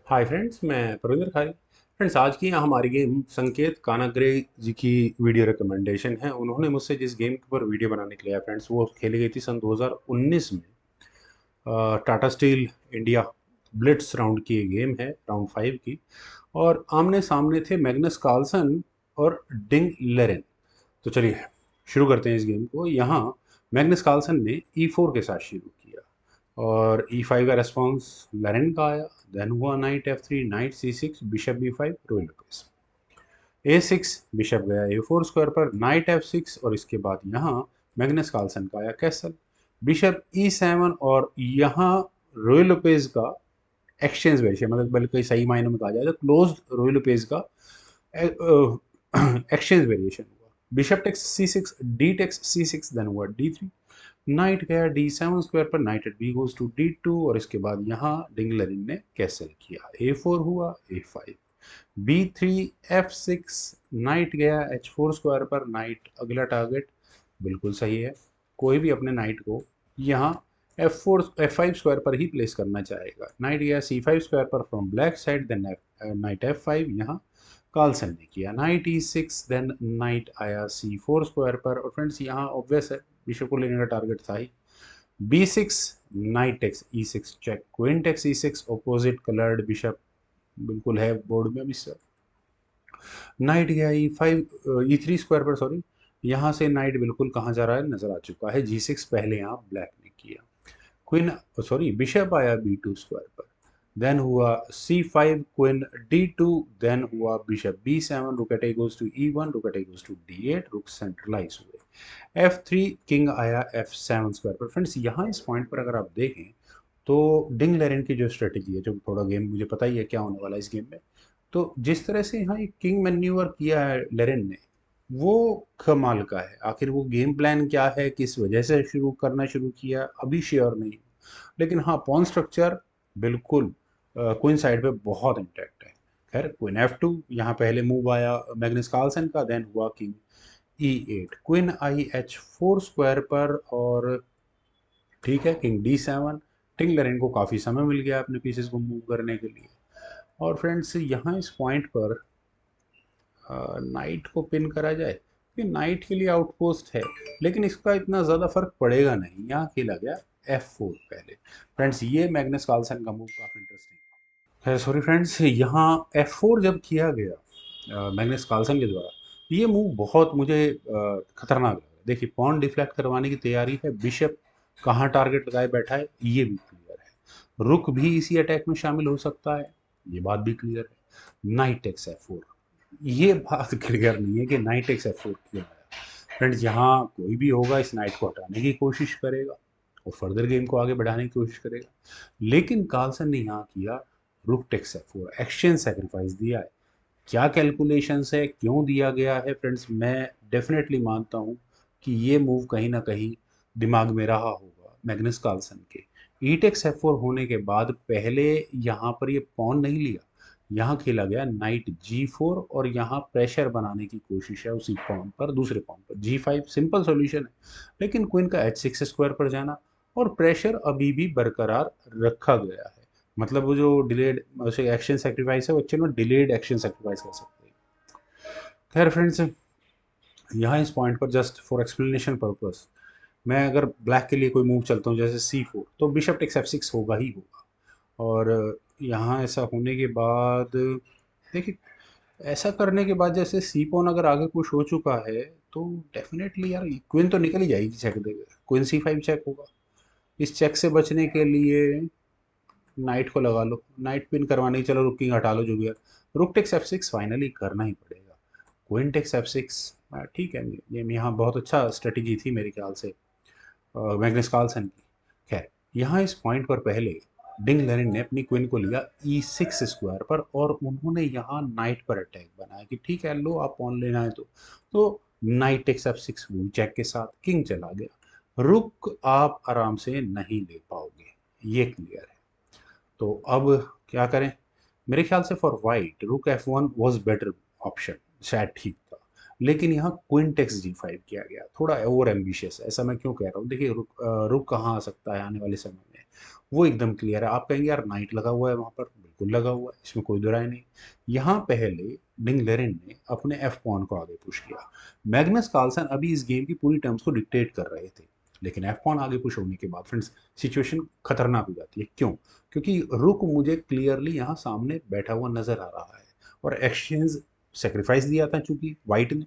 Hi friends, मैं प्रविंदर खाई। Friends, आज की हमारी गेम संकेत कानाग्रे जी की वीडियो रिकमेंडेशन है। उन्होंने मुझसे जिस गेम पर वीडियो बनाने के लिए फ्रेंड्स, वो खेली गई थी सन 2019 में। Tata steel India Blitz round की ये गेम है, राउंड 5 की। और आमने सामने थे मैग्नस कार्लसन और डिंग लेरेन। तो चलिए शुरू करते हैं इस गेम को। यहाँ मैग्नस कार्लसन ने E4 के साथ शुरू किया और E5 का रेस्पॉन्स लेरेन का आया। देन हुआ night F3, night C6, bishop B5, रोइल लुपेस। A6, बिशप गया A4 स्क्वायर पर, नाइट F6 और इसके बाद यहाँ मैग्नस कार्लसन का आया कैसल। बिशप E7 और यहाँ रोइल लुपेस का एक्सचेंज वेरिएशन, मतलब बल्कि सही मायने में कहा जाए तो क्लोज रोइल लुपेस का एक्सचेंज वेरिएशन हुआ। Bishop takes C6, D takes C6, then हुआ D3। नाइट गया D7 स्क्वायर पर, knight at B goes to D2 और इसके बाद यहाँ डिंगलरिन ने कैसल किया। A4 हुआ, A5, B3, F6, नाइट गया H4 स्क्वायर पर, नाइट अगला टारगेट बिल्कुल सही है। कोई भी अपने नाइट को यहाँ F4 F5 स्क्वायर पर ही प्लेस करना चाहेगा। नाइट गया C5 स्क्वायर पर from black side, then knight F5, यहाँ कार्लसन ने किया नाइट E6, देन नाइट आया C4 स्क्वायर पर। और फ्रेंड्स यहाँ ऑब्वियस है, बिशप को लेने का टारगेट था ही। B6, knight takes E6 check, queen takes E6, opposite coloured bishop बिल्कुल है बोर्ड में अभी सर। नाइट गया E3 स्क्वायर पर, सॉरी। यहाँ से नाइट बिल्कुल कहाँ जा रहा है नजर आ चुका है, G6 पहले यहाँ ब्लैक ने किया। क्वीन, सॉरी, बिशप आया B2 स्क्वायर पर, देन हुआ C5, क्वीन D2, देन हुआ बिशप B7, रुक एट गोज टू E1, रुक एट गोज टू D8, रुक सेंट्रलाइज हुए। F3, किंग आया F7 स्क्वायर पर। फ्रेंड्स, यहाँ इस पॉइंट पर अगर आप देखें तो डिंग लेरेन की जो स्ट्रेटेजी है, जो थोड़ा गेम मुझे पता ही है क्या होने वाला है इस गेम में। तो जिस तरह से यहाँ एक किंग मैन्यूवर किया है लेरेन ने, वो कमाल का है। आखिर वो गेम प्लान क्या है, किस वजह से शुरू किया, अभी श्योर नहीं। लेकिन हाँ, पॉन स्ट्रक्चर बिल्कुल क्वीन साइड पे बहुत इंटैक्ट है। खैर, क्वीन F2, यहाँ पहले मूव आया मैग्नस कार्लसन का, देन हुआ किंग E8, क्वीन आई H4 स्क्वायर पर। और ठीक है, किंग D7। टिंगलरिन को काफ़ी समय मिल गया अपने पीसेस को मूव करने के लिए। और फ्रेंड्स, यहाँ इस पॉइंट पर नाइट को पिन करा जाए, कि नाइट के लिए आउटपोस्ट है, लेकिन इसका इतना ज़्यादा फर्क पड़ेगा नहीं। यहाँ खेला गया F4 पहले। फ्रेंड्स, ये मैग्नस कार्लसन का मूव काफ़ी इंटरेस्टिंग है। सॉरी फ्रेंड्स, यहाँ F4 जब किया गया मैग्नस कार्लसन के द्वारा, ये मूव बहुत मुझे खतरनाक लगा। देखिए, पॉन डिफ्लेक्ट करवाने की तैयारी है, बिशप कहाँ टारगेट लगाए बैठा है ये भी क्लियर है, रुक भी इसी अटैक में शामिल हो सकता है, ये बात भी क्लियर है। नाइट टेक्स F4, ये बात क्लियर नहीं है कि नाइट F4 क्यों आया। फ्रेंड्स, यहाँ कोई भी होगा इस नाइट को हटाने की कोशिश करेगा और फर्दर गेम को आगे बढ़ाने की कोशिश करेगा। लेकिन कार्लसन ने यहाँ किया rook takes F4, exchange sacrifice दिया है। क्या कैलकुलेशंस है, क्यों दिया गया है फ्रेंड्स, मैं डेफिनेटली मानता हूँ कि ये मूव कहीं ना कहीं दिमाग में रहा होगा मैग्नस कार्लसन के। ई टेक्स F4 होने के बाद पहले यहाँ पर ये पॉन नहीं लिया, यहाँ खेला गया नाइट G4 और यहाँ प्रेशर बनाने की कोशिश है उसी पॉन पर, दूसरे पॉन पर G5, सिंपल सॉल्यूशन है। लेकिन क्वीन का H6 स्क्वायर पर जाना और प्रेशर अभी भी बरकरार रखा गया है। मतलब वो जो डिलेड एक्शन सेक्रीफाइस है, वो एक्चुअल में डिलेड एक्शन सेक्रीफाइस कर सकते हैं। खैर फ्रेंड्स, यहाँ इस पॉइंट पर जस्ट फॉर एक्सप्लेनेशन पर्पस, मैं अगर ब्लैक के लिए कोई मूव चलता हूँ जैसे C4, तो बिशप टेक्स F6 होगा ही होगा। और यहाँ ऐसा होने के बाद देखिए, ऐसा करने के बाद जैसे सी पॉन अगर आगे पुश हो चुका है, तो डेफिनेटली यार क्वीन तो निकल ही जाएगी चेक देकर, क्वीन C5 चेक होगा। इस चेक से बचने के लिए नाइट को लगा लो, नाइट पिन करवाने की, चलो रुकिंग हटा लो जो भी है, रुक टेक्स F6 फाइनली करना ही पड़ेगा। क्वीन टेक्स F6, ठीक है, ये यहाँ बहुत अच्छा स्ट्रेटेजी थी मेरे ख्याल से मैग्नस कार्लसन की। खैर, यहाँ इस पॉइंट पर पहले डिंग लेरेन ने अपनी क्वीन को लिया E6 स्क्वायर पर और उन्होंने यहाँ नाइट पर अटैक बनाया कि ठीक है, लो आप पॉन लेना है तो knight takes F6 move check के साथ किंग चला गया। रुक आप आराम से नहीं ले पाओगे, ये क्लियर है। तो अब क्या करें? मेरे ख्याल से फॉर वाइट रुक F1 वॉज बेटर ऑप्शन, शायद ठीक था। लेकिन यहाँ क्वीन टेक्स G5 किया गया, थोड़ा ओवर एम्बिशियस है। ऐसा मैं क्यों कह रहा हूँ, देखिए रुक कहाँ आ सकता है आने वाले समय में, वो एकदम क्लियर है। आप कहेंगे यार नाइट लगा हुआ है वहाँ पर, बिल्कुल लगा हुआ है, इसमें कोई दो राय नहीं। यहाँ पहले डिंग लेरेन ने अपने एफ पॉन को आगे पुश किया। मैग्नस कार्लसन अभी इस गेम की पूरी टर्म्स को डिक्टेट कर रहे थे, लेकिन एफ पॉन आगे पुश होने के बाद फ्रेंड्स सिचुएशन खतरनाक हो जाती है। क्यों? क्योंकि रुक मुझे क्लियरली यहाँ सामने बैठा हुआ नजर आ रहा है, और एक्सचेंज सेक्रीफाइस दिया था चूंकि वाइट ने,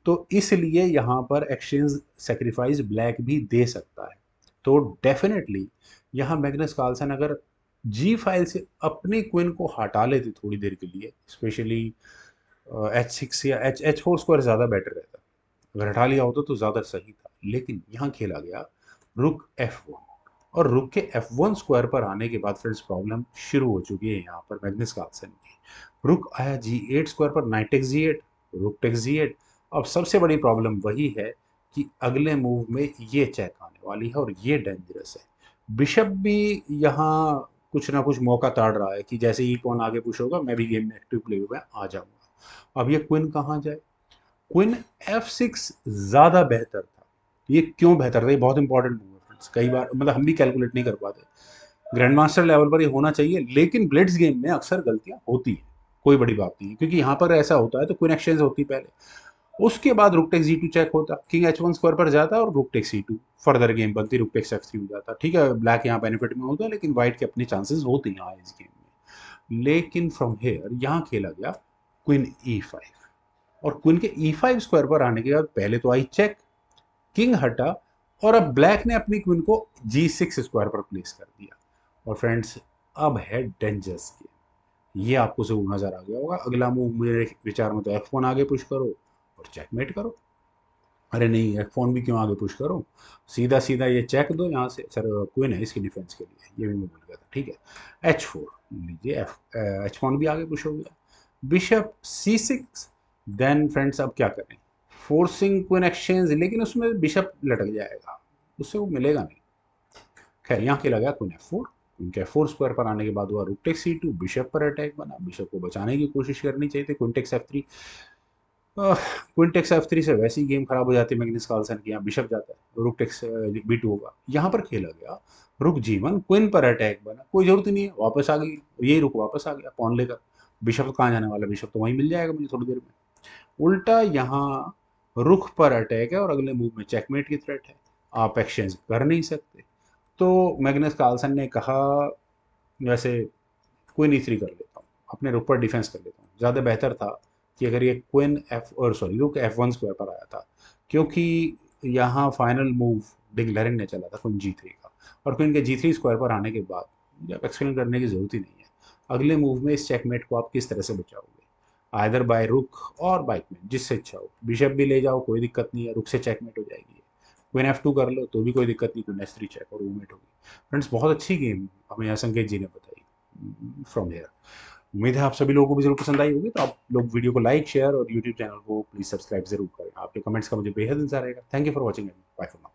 तो इसलिए यहाँ पर एक्सचेंज सेक्रीफाइस ब्लैक भी दे सकता है। तो डेफिनेटली यहाँ मैग्नस कार्लसन अगर जी फाइल से अपने क्वीन को हटा लेते थोड़ी देर के लिए, स्पेशली H6 या H4 स्क्वायर ज़्यादा बेटर रहता, अगर हटा लिया होता तो ज़्यादा सही था। लेकिन यहाँ खेला गया रुक F1, और रुक के F1 स्क्वायर पर आने के बाद फ्रेंड्स प्रॉब्लम शुरू हो चुकी है यहाँ पर मैग्नस कार्लसन की। रुक आया G8 स्क्वायर पर, knight takes G8, rook takes G8। अब सबसे बड़ी प्रॉब्लम वही है कि अगले मूव में ये चेक आने वाली है, और ये डेंजरस है। बिशप भी यहाँ कुछ ना कुछ मौका ताड़ रहा है कि जैसे ही कौन आगे पुश होगा मैं भी गेम में एक्टिव प्ले में आ जाऊंगा। अब ये क्वीन कहाँ जाए? क्वीन F6 ज्यादा बेहतर था। ये क्यों बेहतर था, ये बहुत इंपॉर्टेंट मूव है फ्रेंड्स। कई बार मतलब हम भी कैलकुलेट नहीं कर पाते, ग्रैंड मास्टर लेवल पर ये होना चाहिए, लेकिन ब्लिट्ज गेम में अक्सर गलतियां होती हैं। कोई बड़ी बात नहीं है, क्योंकि यहाँ पर ऐसा होता है तो क्वीन एक्सचेंज होती पहले, उसके बाद रुक टेक्स G2 चेक होता, किंग H1 स्क्वायर पर जाता और rook takes C2, further game बनती, रुक टेक्स F3 हो जाता। ठीक है, ब्लैक यहाँ बेनिफिट में होता है, लेकिन व्हाइट के अपने चांसेस होते हैं यहाँ इस गेम में। लेकिन फ्रॉम हेयर यहाँ खेला गया क्वीन E5, और क्वीन के E5 स्क्वायर पर आने के बाद पहले तो आई चेक, किंग हटा, और अब ब्लैक ने अपनी क्वीन को G6 स्क्वायर पर प्लेस कर दिया। और फ्रेंड्स अब है डेंजरस गेम, ये आपको जरूर नजर आ गया होगा। अगला मूव मेरे विचार में तो F1 आगे पुश करो और चेकमेट करो। अरे नहीं, F1 भी क्यों आगे पुश करो, सीधा सीधा ये चेक दो यहाँ से। सर क्वीन है इसकी डिफेंस के लिए, ये भी मैं भूल गया था। ठीक है, H4 लीजिए, H1 भी आगे पुश हो गया, बिशप C6। देन फ्रेंड्स अब क्या करें, फोर्सिंग क्वीन एक्सचेंज, लेकिन उसमें बिशप लटक जाएगा, उससे वो मिलेगा नहीं। खैर यहाँ खेला गया क्वीन F4, क्वीन के F4 स्क्वायर पर आने के बाद हुआ रुक टेक्स C2, बिशप पर अटैक बना, बिशप को बचाने की कोशिश करनी चाहिए थी, queen takes F3। Queen takes F3 से वैसे ही गेम खराब हो जाती है मैग्नस कार्लसन की, यहाँ बिशप जाता है, रुक टेक्स B2 होगा। यहाँ पर खेला गया रुक G1, क्वीन पर अटैक बना, कोई जरूरत ही नहीं है, वापस आ गई, यही रुक वापस आ गया पॉन लेकर। बिशप तो कहाँ जाने वाला, बिशप तो वहीं मिल जाएगा मुझे थोड़ी देर में। उल्टा यहाँ रुख पर अटैक है, और अगले मूव में चेकमेट की थ्रेट है, आप एक्सचेंज कर नहीं सकते। तो मैग्नस कार्लसन ने कहा वैसे क्वीन E3 कर लेता हूँ, अपने रुक पर डिफेंस कर लेता हूँ। ज़्यादा बेहतर था कि अगर ये क्वीन एफ और सॉरी रुक F1 स्क्वायर पर आया था, क्योंकि यहाँ फाइनल मूव डिंग लेरेन ने चला था क्वीन G3 का, और क्वीन के G3 स्क्वायर पर आने के बाद मुझे अब एक्सप्लेन करने की जरूरत ही नहीं है। अगले मूव में इस चेकमेट को आप किस तरह से बचाओगे, आइदर बाय रुक और बाय क्वीन, जिससे अच्छा हो। बिशप भी ले जाओ कोई दिक्कत नहीं है, रुक से चेकमेट हो जाएगी। क्वीन F2 कर लो तो भी कोई दिक्कत नहीं, क्वीन H3 चेक और मूवमेट होगी। फ्रेंड्स बहुत अच्छी गेम हमें यहाँ संकेत जी ने बताई फ्रॉम हेयर। उम्मीद है आप सभी लोगों को भी जरूर पसंद आई होगी। तो आप लोग वीडियो को लाइक, शेयर और यूट्यूब चैनल को प्लीज सब्सक्राइब जरूर करें। आपके कमेंट्स का मुझे बेहद इंतजार रहेगा। Thank you for watching, bye for now.